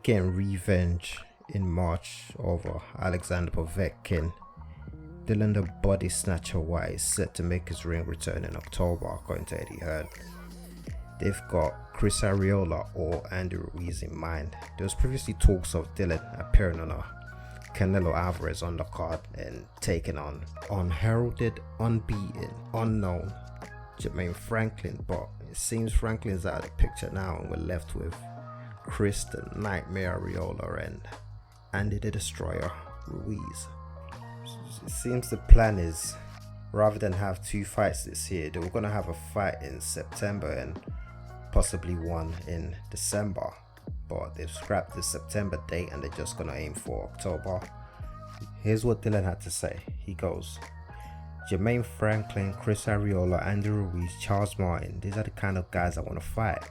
getting revenge in March over Alexander Povetkin, Dillian the Bodysnatcher Whyte is set to make his ring return in October, according to Eddie Hearn. They've got Chris Arreola or Andy Ruiz in mind. There was previously talks of Dillian appearing on a Canelo Alvarez undercard and taking on unheralded, unbeaten, unknown Jermaine Franklin, but it seems Franklin's out of the picture now and we're left with Chris the Nightmare Arreola and Andy the Destroyer Ruiz. It seems the plan is, rather than have two fights this year, they were going to have a fight in September and possibly one in December, but they've scrapped the September date and they're just going to aim for October. Here's what Dillian had to say. He goes, Jermaine Franklin, Chris Arreola, Andy Ruiz, Charles Martin, these are the kind of guys I want to fight.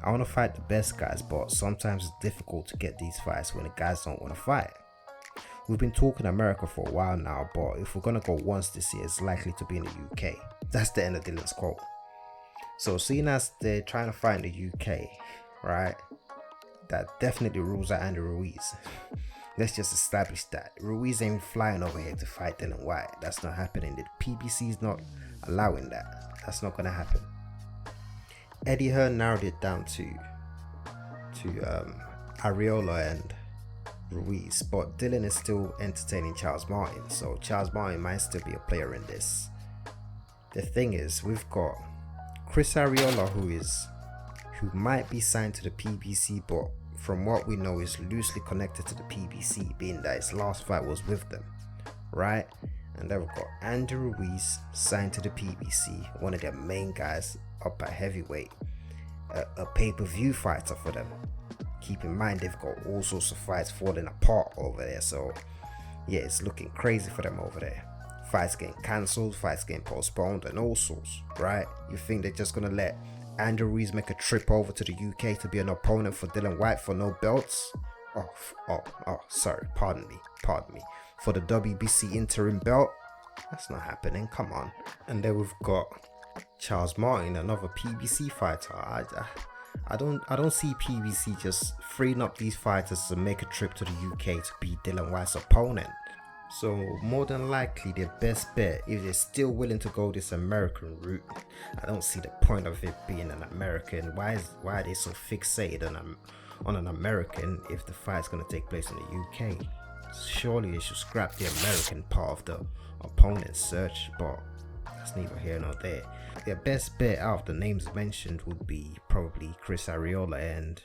I want to fight the best guys, but sometimes it's difficult to get these fights when the guys don't want to fight. We've been talking America for a while now, but if we're going to go once this year, it's likely to be in the UK. That's the end of Dillian's quote. So seeing as they're trying to fight in the UK, right, that definitely rules out Andy Ruiz. Let's just establish that Ruiz ain't flying over here to fight Dillian Whyte. That's not happening. The PBC is not allowing that. That's not going to happen. Eddie Hearn narrowed it down to Arreola and Ruiz, but Dillian is still entertaining Charles Martin, so Charles Martin might still be a player in this. The thing is, we've got Chris Arreola who might be signed to the PBC, but from what we know is loosely connected to the PBC, being that his last fight was with them, right? And then we've got Andy Ruiz signed to the PBC, one of their main guys up at heavyweight, a pay-per-view fighter for them. Keep in mind they've got all sorts of fights falling apart over there, so yeah, it's looking crazy for them over there. Fights getting cancelled, fights getting postponed, and all sorts, right? You think they're just gonna let Andy Ruiz make a trip over to the UK to be an opponent for Dillian Whyte for no belts? Sorry, pardon me. For the WBC interim belt? That's not happening, come on. And then we've got Charles Martin, another PBC fighter. I don't see PBC just freeing up these fighters to make a trip to the UK to beat Dillian Whyte's opponent. So more than likely their best bet, if they're still willing to go this American route, I don't see the point of it being an American. Why are they so fixated on an American if the fight's going to take place in the UK? Surely they should scrap the American part of the opponent's search, but that's neither here nor there. Their best bet out of the names mentioned would be probably Chris Arreola and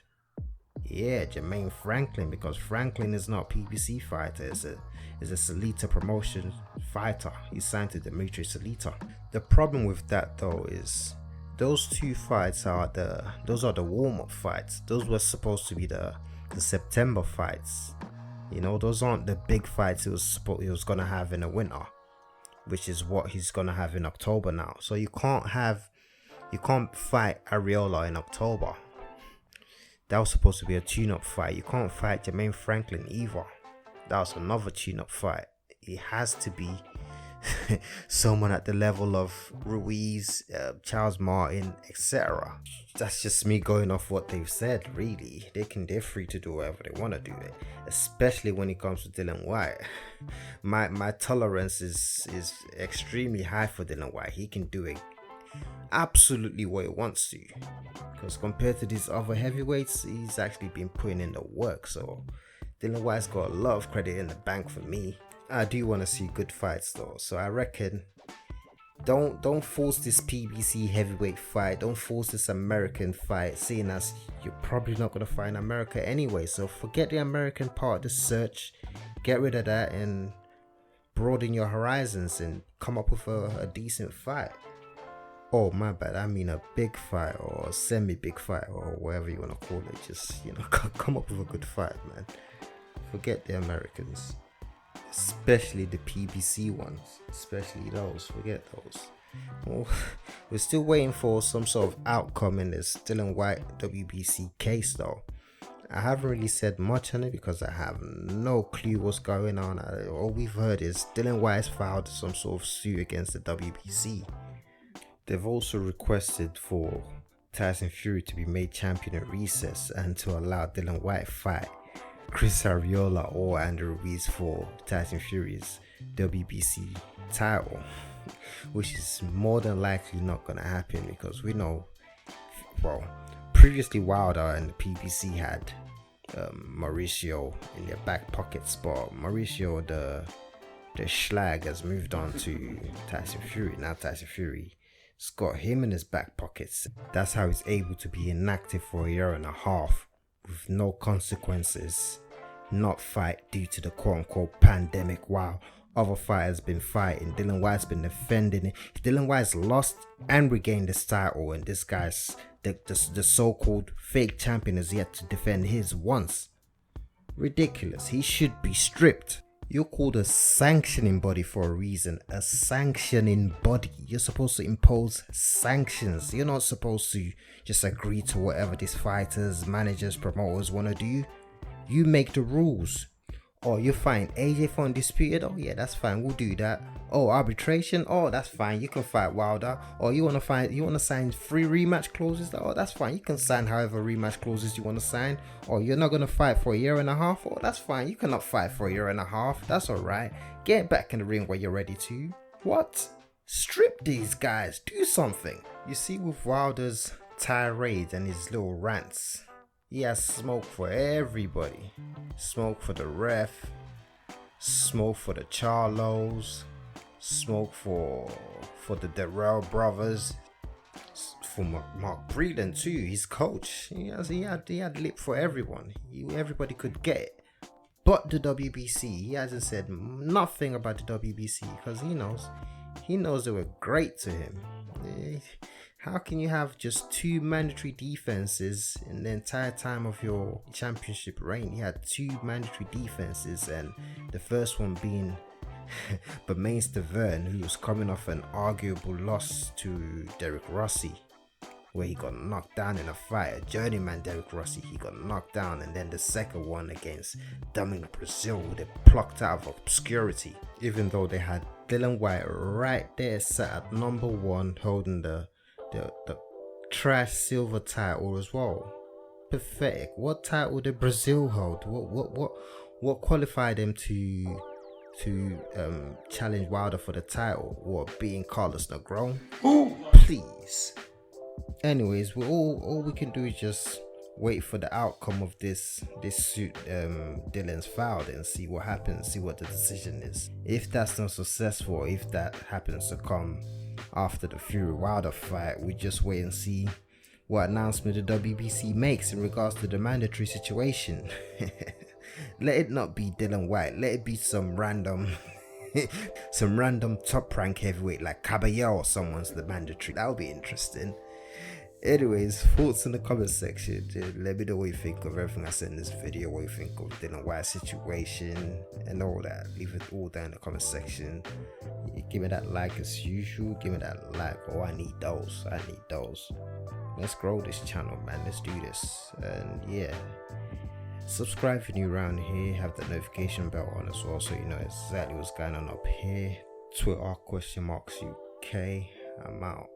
Jermaine Franklin, because Franklin is not a PBC fighter, is a Salita promotion fighter. He's signed to Dimitri Salita. The problem with that though is those two fights are the warm-up fights. Those were supposed to be the September fights. You know, those aren't the big fights he was gonna have in the winter, which is what he's gonna have in October now. So you can't fight Arreola in October. That was supposed to be a tune-up fight. You can't fight Jermaine Franklin either. That was another tune-up fight. It has to be someone at the level of Ruiz, Charles Martin, etc. That's just me going off what they've said, really. They're free to do whatever they want to do, especially when it comes to Dillian Whyte. My tolerance is extremely high for Dillian Whyte. He can do it absolutely what he wants to, because compared to these other heavyweights, he's actually been putting in the work. So Dillian Whyte's got a lot of credit in the bank for me. I do want to see good fights though, so I reckon don't force this PBC heavyweight fight, don't force this American fight, seeing as you're probably not going to fight in America anyway. So forget the American part of the search, get rid of that and broaden your horizons and come up with a decent fight. Oh my bad, I mean a big fight or a semi-big fight or whatever you want to call it. Just, come up with a good fight, man. Forget the Americans, especially the PBC ones, especially those. Forget those. Well, we're still waiting for some sort of outcome in this Dillian Whyte WBC case though. I haven't really said much on it because I have no clue what's going on. All we've heard is Dillian Whyte has filed some sort of suit against the WBC. They've also requested for Tyson Fury to be made champion at recess and to allow Dillian Whyte fight Chris Ariola or Andrew Ruiz for Tyson Fury's WBC title, which is more than likely not going to happen because we know, well, previously Wilder and the PBC had Mauricio in their back pocket spot. Mauricio, the schlag, has moved on to Tyson Fury. Now Tyson Fury's got him in his back pockets. That's how he's able to be inactive for a year and a half with no consequences, not fight due to the quote-unquote pandemic, while other fighters been fighting. Dillian Whyte's been defending it. Dillian Whyte's lost and regained this title, and this guy's the so-called fake champion is yet to defend his once. Ridiculous. He should be stripped. You're called a sanctioning body for a reason. A sanctioning body. You're supposed to impose sanctions. You're not supposed to just agree to whatever these fighters, managers, promoters want to do. You make the rules. Oh, you're fine. AJ for undisputed? Oh yeah, that's fine. We'll do that. Oh, arbitration? Oh, that's fine. You can fight Wilder. Or you want to sign 3 rematch clauses? Oh, that's fine. You can sign however rematch clauses you want to sign. Or you're not going to fight for a year and a half? Oh, that's fine. You cannot fight for a year and a half. That's alright. Get back in the ring when you're ready to. What? Strip these guys. Do something. You see, with Wilder's tirade and his little rants, he has smoke for everybody. Smoke for the ref, smoke for the Charlos, smoke for the Darrell brothers, for Mark Breeden too, his coach. He had lip for everyone. Everybody could get it. But the WBC, he hasn't said nothing about the WBC because he knows they were great to him. How can you have just 2 mandatory defenses in the entire time of your championship reign? He had 2 mandatory defenses, and the first one being Bermane Stiverne, who was coming off an arguable loss to Derek Rossi, where he got knocked down in a fight. A journeyman Derek Rossi, he got knocked down, and then the second one against Dominic Brazil, they plucked out of obscurity, even though they had Dillian Whyte right there sat at number 1 holding the trash silver title as well. Pathetic. What title did Brazil hold? What qualified them to challenge Wilder for the title? What, being Carlos Negron? Please. Anyways, all we can do is just wait for the outcome of this suit Dillian's filed and see what happens, see what the decision is. If that's not successful, if that happens to come after the Fury Wilder fight, we just wait and see what announcement the WBC makes in regards to the mandatory situation. Let it not be Dillian Whyte. Let it be some random top rank heavyweight like Caballero or someone's the mandatory. That would be interesting. Anyways, thoughts in the comment section. Let me know what you think of everything I said in this video, what you think of Dillian Whyte's situation and all that. Leave it all down in the comment section. Give me that like as usual. Give me that like. Oh, I need those. Let's grow this channel, man. Let's do this. And yeah, subscribe if you're new around here. Have the notification bell on as well, so you know exactly what's going on up here. Twitter !UK. I'm out.